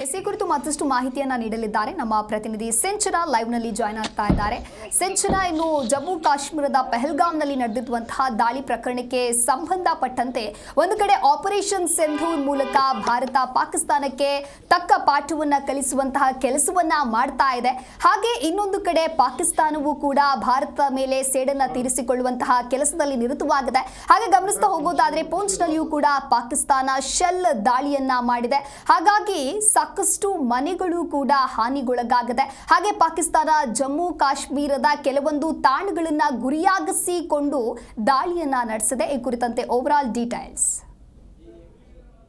ಈ ಕುರಿತು ಮತ್ತಷ್ಟು ಮಾಹಿತಿಯನ್ನ ನೀಡಲಿದ್ದಾರೆ ನಮ್ಮ ಪ್ರತಿನಿಧಿ ಸಿಂಚನ ಲೈವ್ ನಲ್ಲಿ ಜಾಯ್ನ್ ಆಗ್ತಾ ಇದ್ದಾರೆ. ಸಿಂಚನ, ಇನ್ನು ಜಮ್ಮು ಕಾಶ್ಮೀರದ ಪಹಲ್ಗಾಮ್ನಲ್ಲಿ ನಡೆದಿರುವಂತಹ ದಾಳಿ ಪ್ರಕರಣಕ್ಕೆ ಸಂಬಂಧಪಟ್ಟಂತೆ ಒಂದು ಕಡೆ ಆಪರೇಷನ್ ಸಿಂಧೂರ್ ಮೂಲಕ ಭಾರತ ಪಾಕಿಸ್ತಾನಕ್ಕೆ ತಕ್ಕ ಪಾಠವನ್ನ ಕಲಿಸುವಂತಹ ಕೆಲಸವನ್ನ ಮಾಡ್ತಾ ಇದೆ. ಹಾಗೆ ಇನ್ನೊಂದು ಕಡೆ ಪಾಕಿಸ್ತಾನವೂ ಕೂಡ ಭಾರತದ ಮೇಲೆ ಸೇಡನ್ನ ತೀರಿಸಿಕೊಳ್ಳುವಂತಹ ಕೆಲಸದಲ್ಲಿ ನಿರತವಾಗಿದೆ. ಹಾಗೆ ಗಮನಿಸ್ತಾ ಹೋಗೋದಾದ್ರೆ ಪೂಂಚ್ನಲ್ಲಿಯೂ ಕೂಡ ಪಾಕಿಸ್ತಾನ ಶೆಲ್ ದಾಳಿಯನ್ನ ಮಾಡಿದೆ. ಹಾಗಾಗಿ ಸಾಕಷ್ಟು ಮನೆಗಳು ಕೂಡ ಹಾನಿಗೊಳಗಾಗಿದೆ. ಹಾಗೆ ಪಾಕಿಸ್ತಾನ ಜಮ್ಮು ಕಾಶ್ಮೀರದ ಕೆಲವೊಂದು ತಾಣಗಳನ್ನ ಗುರಿಯಾಗಿಸಿಕೊಂಡು ದಾಳಿಯನ್ನ ನಡೆಸಿದೆ. ಈ ಕುರಿತಂತೆ ಓವರಾಲ್ ಡೀಟೇಲ್ಸ್.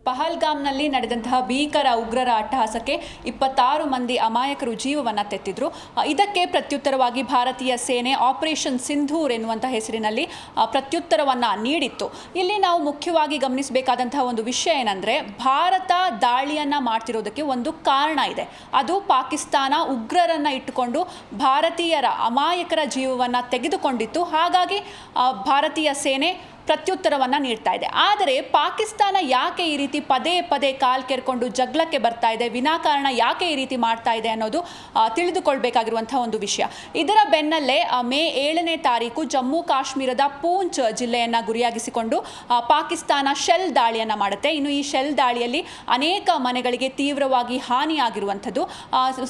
ಪಹಲ್ಗಾಮ್ನಲ್ಲಿ ನಡೆದಂತಹ ಭೀಕರ ಉಗ್ರರ ಅಟ್ಟಹಾಸಕ್ಕೆ 26 ಮಂದಿ ಅಮಾಯಕರು ಜೀವವನ್ನು ತೆತ್ತಿದ್ರು. ಇದಕ್ಕೆ ಪ್ರತ್ಯುತ್ತರವಾಗಿ ಭಾರತೀಯ ಸೇನೆ ಆಪರೇಷನ್ ಸಿಂಧೂರ್ ಎನ್ನುವಂತಹ ಹೆಸರಿನಲ್ಲಿ ಪ್ರತ್ಯುತ್ತರವನ್ನು ನೀಡಿತ್ತು. ಇಲ್ಲಿ ನಾವು ಮುಖ್ಯವಾಗಿ ಗಮನಿಸಬೇಕಾದಂತಹ ಒಂದು ವಿಷಯ ಏನಂದರೆ, ಭಾರತ ದಾಳಿಯನ್ನು ಮಾಡ್ತಿರೋದಕ್ಕೆ ಒಂದು ಕಾರಣ ಇದೆ. ಅದು ಪಾಕಿಸ್ತಾನ ಉಗ್ರರನ್ನು ಇಟ್ಟುಕೊಂಡು ಭಾರತೀಯರ ಅಮಾಯಕರ ಜೀವವನ್ನು ತೆಗೆದುಕೊಂಡಿತ್ತು. ಹಾಗಾಗಿ ಭಾರತೀಯ ಸೇನೆ ಪ್ರತ್ಯುತ್ತರವನ್ನು ನೀಡ್ತಾ ಇದೆ. ಆದರೆ ಪಾಕಿಸ್ತಾನ ಯಾಕೆ ಈ ರೀತಿ ಪದೇ ಪದೇ ಕಾಲ್ ಕೆರ್ಕೊಂಡು ಜಗಳಕ್ಕೆ ಬರ್ತಾ ಇದೆ, ವಿನಾಕಾರಣ ಯಾಕೆ ಈ ರೀತಿ ಮಾಡ್ತಾ ಇದೆ ಅನ್ನೋದು ತಿಳಿದುಕೊಳ್ಬೇಕಾಗಿರುವಂತಹ ಒಂದು ವಿಷಯ. ಇದರ ಬೆನ್ನಲ್ಲೇ ಮೇ 7ನೇ ತಾರೀಕು ಜಮ್ಮು ಕಾಶ್ಮೀರದ ಪೂಂಚ್ ಜಿಲ್ಲೆಯನ್ನು ಗುರಿಯಾಗಿಸಿಕೊಂಡು ಪಾಕಿಸ್ತಾನ ಶೆಲ್ ದಾಳಿಯನ್ನು ಮಾಡುತ್ತೆ. ಇನ್ನು ಈ ಶೆಲ್ ದಾಳಿಯಲ್ಲಿ ಅನೇಕ ಮನೆಗಳಿಗೆ ತೀವ್ರವಾಗಿ ಹಾನಿಯಾಗಿರುವಂಥದ್ದು.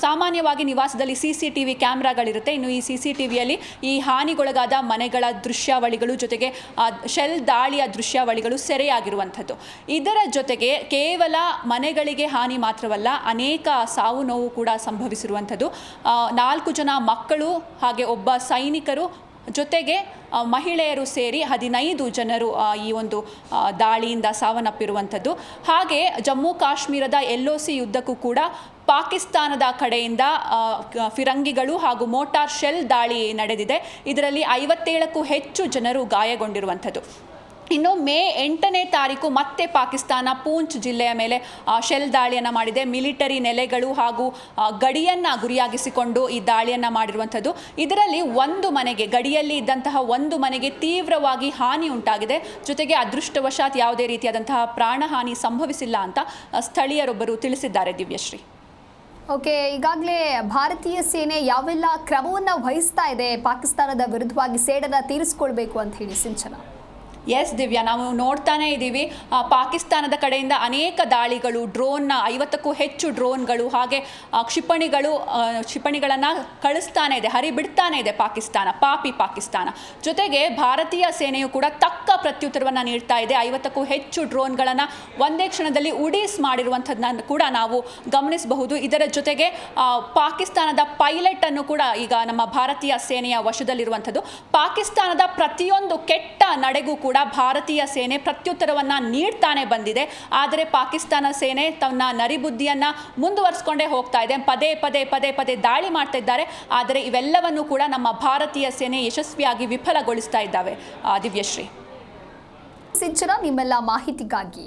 ಸಾಮಾನ್ಯವಾಗಿ ನಿವಾಸದಲ್ಲಿ CCTV ಕ್ಯಾಮ್ರಾಗಳಿರುತ್ತೆ. ಇನ್ನು ಈ CCTVಯಲ್ಲಿ ಈ ಹಾನಿಗೊಳಗಾದ ಮನೆಗಳ ದೃಶ್ಯಾವಳಿಗಳು ಜೊತೆಗೆ ಶೆಲ್ ದಾಳಿಯ ದೃಶ್ಯಾವಳಿಗಳು ಸೆರೆಯಾಗಿರುವಂಥದ್ದು. ಇದರ ಜೊತೆಗೆ ಕೇವಲ ಮನೆಗಳಿಗೆ ಹಾನಿ ಮಾತ್ರವಲ್ಲ, ಅನೇಕ ಸಾವು ನೋವು ಕೂಡ ಸಂಭವಿಸಿರುವಂಥದ್ದು. 4 ಜನ ಮಕ್ಕಳು ಹಾಗೆ ಒಬ್ಬ ಸೈನಿಕರು ಜೊತೆಗೆ ಮಹಿಳೆಯರು ಸೇರಿ 15 ಜನರು ಈ ಒಂದು ದಾಳಿಯಿಂದ ಸಾವನ್ನಪ್ಪಿರುವಂಥದ್ದು. ಹಾಗೆ ಜಮ್ಮು ಕಾಶ್ಮೀರದ LOC ಯುದ್ಧಕ್ಕೂ ಕೂಡ ಪಾಕಿಸ್ತಾನದ ಕಡೆಯಿಂದ ಫಿರಂಗಿಗಳು ಹಾಗೂ ಮೋಟಾರ್ ಶೆಲ್ ದಾಳಿ ನಡೆದಿದೆ. ಇದರಲ್ಲಿ 57ಕ್ಕೂ ಹೆಚ್ಚು ಜನರು ಗಾಯಗೊಂಡಿರುವಂಥದ್ದು. ಇನ್ನು ಮೇ 8ನೇ ತಾರೀಕು ಮತ್ತೆ ಪಾಕಿಸ್ತಾನ ಪೂಂಚ್ ಜಿಲ್ಲೆಯ ಮೇಲೆ ಶೆಲ್ ದಾಳಿಯನ್ನು ಮಾಡಿದೆ. ಮಿಲಿಟರಿ ನೆಲೆಗಳು ಹಾಗೂ ಗಡಿಯನ್ನು ಗುರಿಯಾಗಿಸಿಕೊಂಡು ಈ ದಾಳಿಯನ್ನು ಮಾಡಿರುವಂಥದ್ದು. ಇದರಲ್ಲಿ ಒಂದು ಮನೆಗೆ, ಗಡಿಯಲ್ಲಿ ಇದ್ದಂತಹ ಒಂದು ಮನೆಗೆ ತೀವ್ರವಾಗಿ ಹಾನಿ ಉಂಟಾಗಿದೆ. ಜೊತೆಗೆ ಅದೃಷ್ಟವಶಾತ್ ಯಾವುದೇ ರೀತಿಯಾದಂತಹ ಪ್ರಾಣಹಾನಿ ಸಂಭವಿಸಿಲ್ಲ ಅಂತ ಸ್ಥಳೀಯರೊಬ್ಬರು ತಿಳಿಸಿದ್ದಾರೆ. ದಿವ್ಯಶ್ರೀ, ಓಕೆ, ಈಗಾಗಲೇ ಭಾರತೀಯ ಸೇನೆ ಯಾವೆಲ್ಲ ಕ್ರಮವನ್ನು ವಹಿಸ್ತಾ ಇದೆ ಪಾಕಿಸ್ತಾನದ ವಿರುದ್ಧವಾಗಿ ಸೇಡನ್ನು ತೀರಿಸಿಕೊಳ್ಬೇಕು ಅಂತ ಹೇಳಿ ಸಿಂಚನ? ಎಸ್ ದಿವ್ಯಾ, ನಾವು ನೋಡ್ತಾನೆ ಇದ್ದೀವಿ ಪಾಕಿಸ್ತಾನದ ಕಡೆಯಿಂದ ಅನೇಕ ದಾಳಿಗಳು, ಡ್ರೋನ್ನ 50ಕ್ಕೂ ಹೆಚ್ಚು ಡ್ರೋನ್ಗಳು ಹಾಗೆ ಕ್ಷಿಪಣಿಗಳನ್ನು ಕಳಿಸ್ತಾನೆ ಇದೆ, ಹರಿಬಿಡ್ತಾನೆ ಇದೆ ಪಾಪಿ ಪಾಕಿಸ್ತಾನ. ಜೊತೆಗೆ ಭಾರತೀಯ ಸೇನೆಯು ಕೂಡ ತಕ್ಕ ಪ್ರತ್ಯುತ್ತರವನ್ನು ನೀಡ್ತಾ ಇದೆ. 50ಕ್ಕೂ ಹೆಚ್ಚು ಡ್ರೋನ್ಗಳನ್ನು ಒಂದೇ ಕ್ಷಣದಲ್ಲಿ ಉಡೀಸ್ ಮಾಡಿರುವಂಥದ್ದನ್ನು ಕೂಡ ನಾವು ಗಮನಿಸಬಹುದು. ಇದರ ಜೊತೆಗೆ ಪಾಕಿಸ್ತಾನದ ಪೈಲಟ್ ಅನ್ನು ಕೂಡ ಈಗ ನಮ್ಮ ಭಾರತೀಯ ಸೇನೆಯ ವಶದಲ್ಲಿರುವಂಥದ್ದು. ಪಾಕಿಸ್ತಾನದ ಪ್ರತಿಯೊಂದು ಕೆಟ್ಟ ನಡೆಗೂ ಕೂಡ ಭಾರತೀಯ ಸೇನೆ ಪ್ರತ್ಯುತ್ತರವನ್ನು ನೀಡ್ತಾನೆ ಬಂದಿದೆ. ಆದರೆ ಪಾಕಿಸ್ತಾನ ಸೇನೆ ತನ್ನ ನರಿಬುದ್ಧಿಯನ್ನು ಮುಂದುವರಿಸಿಕೊಂಡೇ ಹೋಗ್ತಾ ಇದೆ. ಪದೇ ಪದೇ ದಾಳಿ ಮಾಡ್ತಾ ಇದ್ದಾರೆ. ಆದರೆ ಇವೆಲ್ಲವನ್ನು ಕೂಡ ನಮ್ಮ ಭಾರತೀಯ ಸೇನೆ ಯಶಸ್ವಿಯಾಗಿ ವಿಫಲಗೊಳಿಸ್ತಾ ಇದ್ದಾವೆ. ದಿವ್ಯಶ್ರೀ, ಸಿಂಚನ, ನಿಮ್ಮೆಲ್ಲ ಮಾಹಿತಿಗಾಗಿ